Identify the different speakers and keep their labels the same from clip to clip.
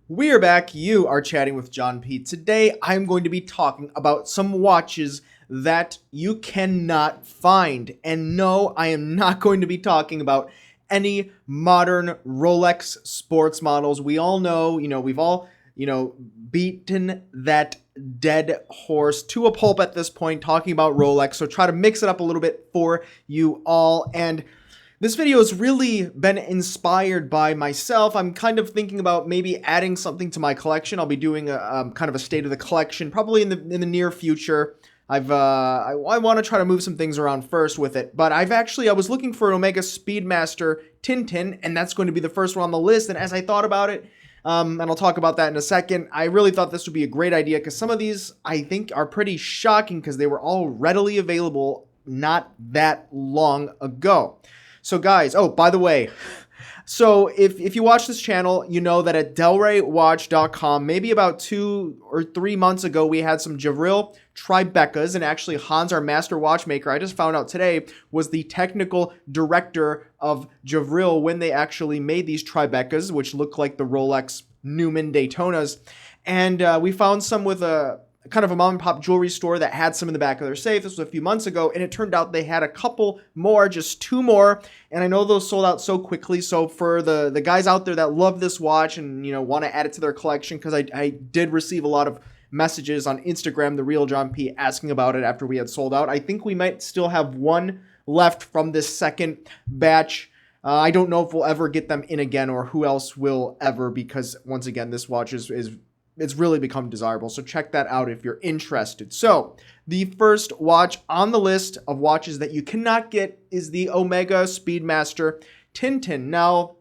Speaker 1: We're back. You are chatting with John P. Today, I'm going to be talking about some watches that you cannot find. And no, I am not going to be talking about any modern Rolex sports models. We all know, we've all, beaten that dead horse to a pulp at this point talking about Rolex. So try to mix it up a little bit for you all. And this video has really been inspired by myself. I'm kind of thinking about maybe adding something to my collection. I'll be doing a kind of a state of the collection probably in the near future. I want to try to move some things around first with it, but I was looking for an Omega Speedmaster Tintin, and that's going to be the first one on the list. And as I thought about it, and I'll talk about that in a second, I really thought this would be a great idea because some of these I think are pretty shocking because they were all readily available not that long ago. So guys, oh, by the way, so if you watch this channel, you know that at delraywatch.com, maybe about 2 or 3 months ago, we had some Javril Tribecas, and actually Hans, our master watchmaker, I just found out today, was the technical director of Javril when they actually made these Tribecas, which look like the Rolex Newman Daytonas. And we found some with a kind of a mom and pop jewelry store that had some in the back of their safe. This was a few months ago, and it turned out they had a couple more, just 2 more, and I know those sold out so quickly. So for the guys out there that love this watch and want to add it to their collection, because I did receive a lot of messages on Instagram, the real John P, asking about it after we had sold out. I think we might still have one left from this second batch. I don't know if we'll ever get them in again or who else will ever, because once again, this watch it's really become desirable. So check that out if you're interested. So the first watch on the list of watches that you cannot get is the Omega Speedmaster Tintin. Now,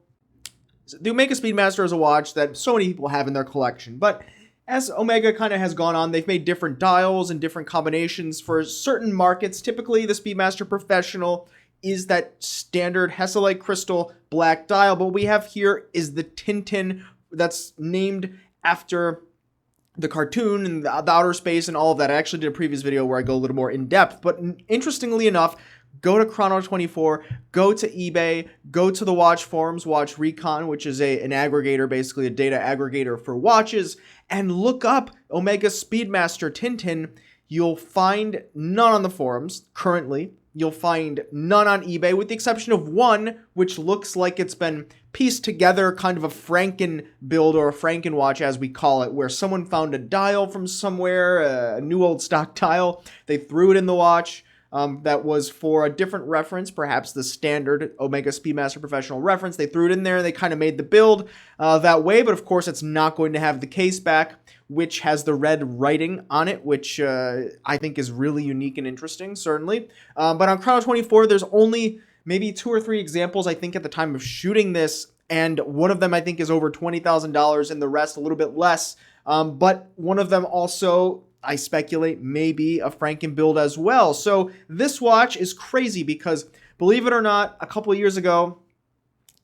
Speaker 1: the Omega Speedmaster is a watch that so many people have in their collection, but as Omega kind of has gone on, they've made different dials and different combinations for certain markets. Typically, the Speedmaster Professional is that standard Hesalite crystal black dial, but what we have here is the Tintin that's named after the cartoon and the outer space and all of that. I actually did a previous video where I go a little more in depth, but interestingly enough, go to Chrono24, go to eBay, go to the watch forums, Watch Recon, which is an aggregator, basically a data aggregator for watches, and look up Omega Speedmaster Tintin. You'll find none on the forums currently. You'll find none on eBay, with the exception of one, which looks like it's been pieced together, kind of a Franken build or a Franken watch, as we call it, where someone found a dial from somewhere, a new old stock dial. They threw it in the watch. That was for a different reference, perhaps the standard Omega Speedmaster Professional reference. They threw it in there and they kind of made the build that way, but of course it's not going to have the case back, which has the red writing on it, which I think is really unique and interesting, certainly. But on Chrono24, there's only maybe 2 or 3 examples, I think, at the time of shooting this, and one of them I think is over $20,000 and the rest a little bit less. But one of them also, I speculate, maybe a Franken build as well. So this watch is crazy because, believe it or not, a couple of years ago,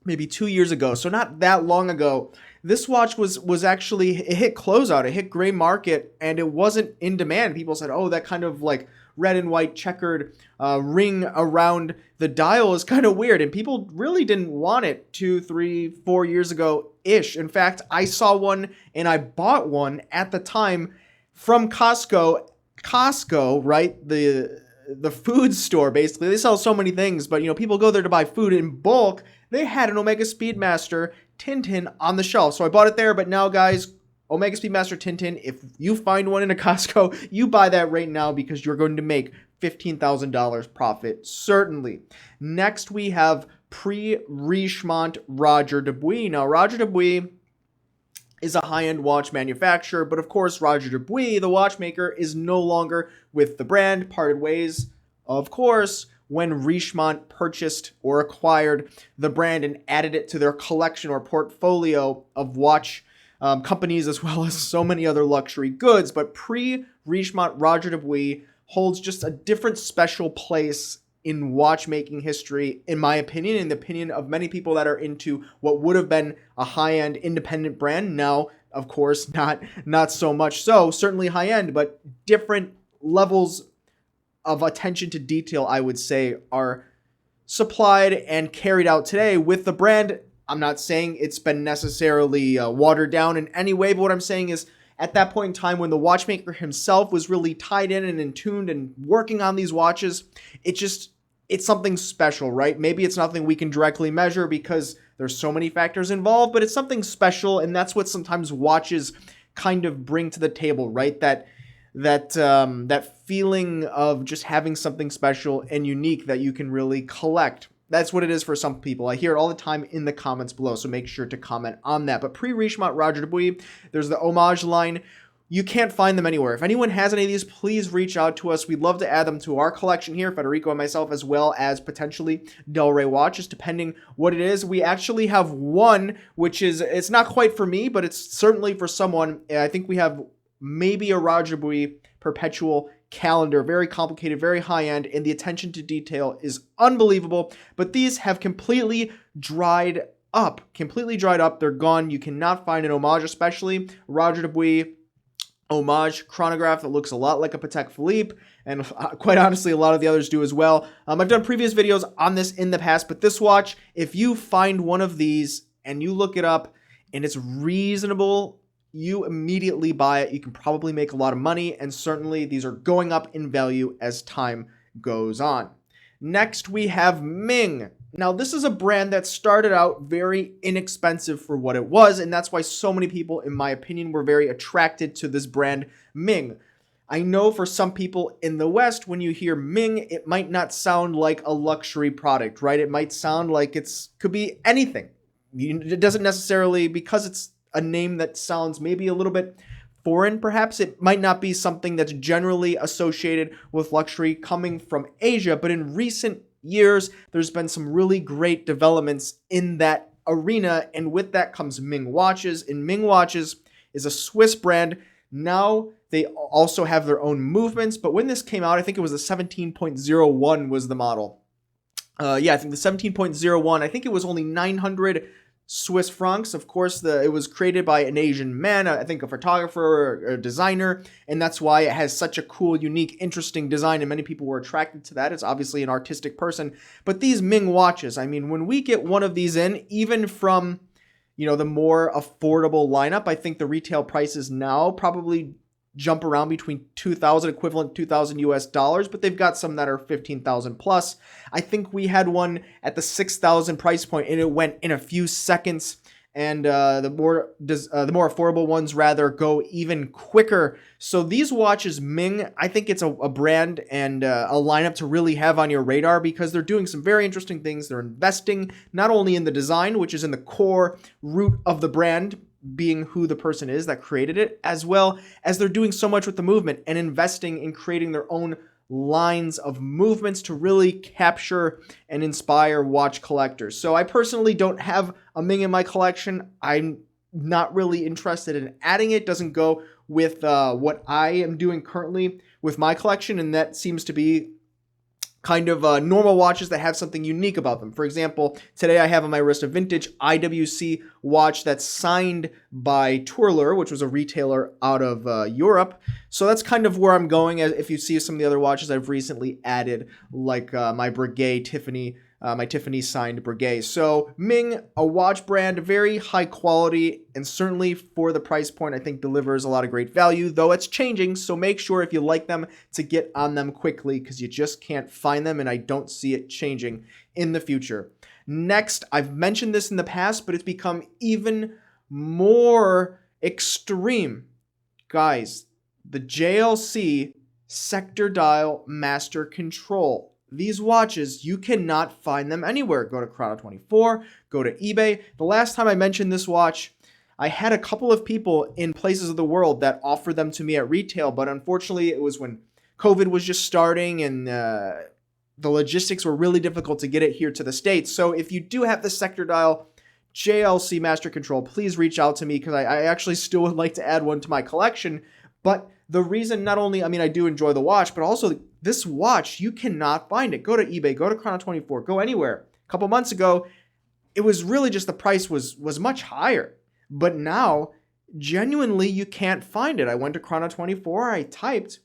Speaker 1: maybe 2 years ago, so not that long ago, this watch was actually, it hit closeout, it hit gray market, and it wasn't in demand. People said, oh, that kind of like red and white checkered ring around the dial is kind of weird, and people really didn't want it 2, 3, 4 years ago-ish. In fact, I saw one and I bought one at the time from Costco. Costco, right? The food store, basically. They sell so many things, but people go there to buy food in bulk. They had an Omega Speedmaster Tintin on the shelf, so I bought it there. But now, guys, Omega Speedmaster Tintin, if you find one in a Costco, you buy that right now because you're going to make $15,000 profit, certainly. Next, we have Pre-Richmond Roger Dubuis. Now, Roger Dubuis is a high-end watch manufacturer, but of course, Roger Dubuis, the watchmaker, is no longer with the brand, parted ways, of course, when Richemont purchased or acquired the brand and added it to their collection or portfolio of watch companies, as well as so many other luxury goods. But Pre-Richemont Roger Dubuis holds just a different special place in watchmaking history, in my opinion, in the opinion of many people that are into what would have been a high-end independent brand. Now, of course, not so much so, certainly high-end, but different levels of attention to detail, I would say, are supplied and carried out today with the brand I'm not saying it's been necessarily watered down in any way, but what I'm saying is at that point in time when the watchmaker himself was really tied in and in tuned and working on these watches, it's something special, right? Maybe it's nothing we can directly measure because there's so many factors involved, but it's something special, and that's what sometimes watches kind of bring to the table, right? That feeling of just having something special and unique that you can really collect. That's what it is for some people. I hear it all the time in the comments below, so make sure to comment on that. But Pre-Richmond Roger Dubuis, there's the homage line. You can't find them anywhere. If anyone has any of these, please reach out to us. We'd love to add them to our collection here, Federico and myself, as well as potentially Del Rey watches, depending what it is. We actually have one, which is, it's not quite for me, but it's certainly for someone. I think we have maybe a Roger Dubuis perpetual calendar, very complicated, very high-end, and the attention to detail is unbelievable. But these have completely dried up. They're gone. You cannot find an homage, especially Roger Dubuis homage chronograph that looks a lot like a Patek Philippe, and quite honestly, a lot of the others do as well. I've done previous videos on this in the past, but this watch, if you find one of these and you look it up and it's reasonable, you immediately buy it. You can probably make a lot of money, and certainly these are going up in value as time goes on. Next, we have Ming. Now, this is a brand that started out very inexpensive for what it was, and that's why so many people, in my opinion, were very attracted to this brand, Ming. I know for some people in the West, when you hear Ming, it might not sound like a luxury product, right? It might sound like could be anything. It doesn't necessarily, because it's a name that sounds maybe a little bit foreign, perhaps. It might not be something that's generally associated with luxury coming from Asia, but in recent years, there's been some really great developments in that arena, and with that comes Ming watches, and Ming watches is a Swiss brand. Now they also have their own movements, but when this came out, I think it was the 17.01 was the model. I think the 17.01, I think it was only 900 Swiss francs. Of course, it was created by an Asian man, I think a photographer or a designer, and that's why it has such a cool, unique, interesting design, and many people were attracted to that. It's obviously an artistic person. But these Ming watches, I mean, when we get one of these in, even from, the more affordable lineup, I think the retail prices now probably jump around between 2,000 equivalent, 2,000 US dollars, but they've got some that are 15,000 plus. I think we had one at the 6,000 price point, and it went in a few seconds. And the more affordable ones rather go even quicker. So these watches, Ming, I think it's a brand and a lineup to really have on your radar, because they're doing some very interesting things. They're investing not only in the design, which is in the core root of the brand, being who the person is that created it, as well as they're doing so much with the movement and investing in creating their own lines of movements to really capture and inspire watch collectors. So I personally don't have a Ming in my collection. I'm not really interested in adding it. Doesn't go with what I am doing currently with my collection, and that seems to be kind of normal watches that have something unique about them. For example, today I have on my wrist a vintage IWC watch that's signed by Twirler, which was a retailer out of Europe. So that's kind of where I'm going. If you see some of the other watches I've recently added, like my Breguet Tiffany, my Tiffany signed Breguet. So Ming, a watch brand, very high quality, and certainly for the price point, I think delivers a lot of great value, though it's changing. So make sure if you like them to get on them quickly, because you just can't find them, and I don't see it changing in the future. Next, I've mentioned this in the past, but it's become even more extreme. Guys, the JLC sector dial master control. These watches, you cannot find them anywhere. Go to Chrono24, go to eBay. The last time I mentioned this watch, I had a couple of people in places of the world that offered them to me at retail, but unfortunately it was when COVID was just starting, and the logistics were really difficult to get it here to the States. So if you do have the sector dial JLC master control, please reach out to me, because I actually still would like to add one to my collection. But the reason, not only, I do enjoy the watch, but also this watch, you cannot find it. Go to eBay, go to Chrono24, go anywhere. A couple months ago, it was really just the price was much higher. But now, genuinely, you can't find it. I went to Chrono24, I typed,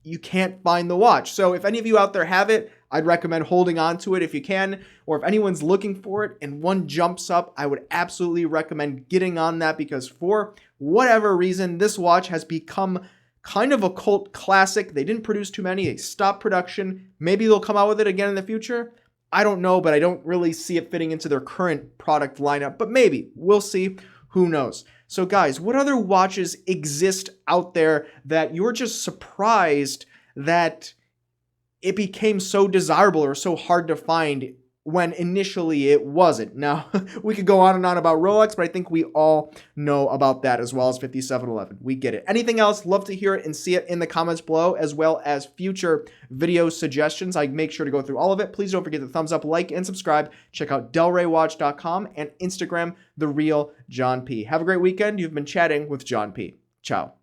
Speaker 1: you can't find the watch. So if any of you out there have it, I'd recommend holding on to it if you can, or if anyone's looking for it and one jumps up, I would absolutely recommend getting on that, because for whatever reason, this watch has become kind of a cult classic. They didn't produce too many. They stopped production. Maybe they'll come out with it again in the future. I don't know, but I don't really see it fitting into their current product lineup. But maybe. We'll see. Who knows? So guys, what other watches exist out there that you're just surprised that it became so desirable or so hard to find when initially it wasn't? Now, we could go on and on about Rolex, but I think we all know about that, as well as 5711. We get it. Anything else? Love to hear it and see it in the comments below, as well as future video suggestions. I make sure to go through all of it. Please don't forget to thumbs up, like, and subscribe. Check out delraywatch.com and Instagram, The Real John P. Have a great weekend. You've been chatting with John P. Ciao.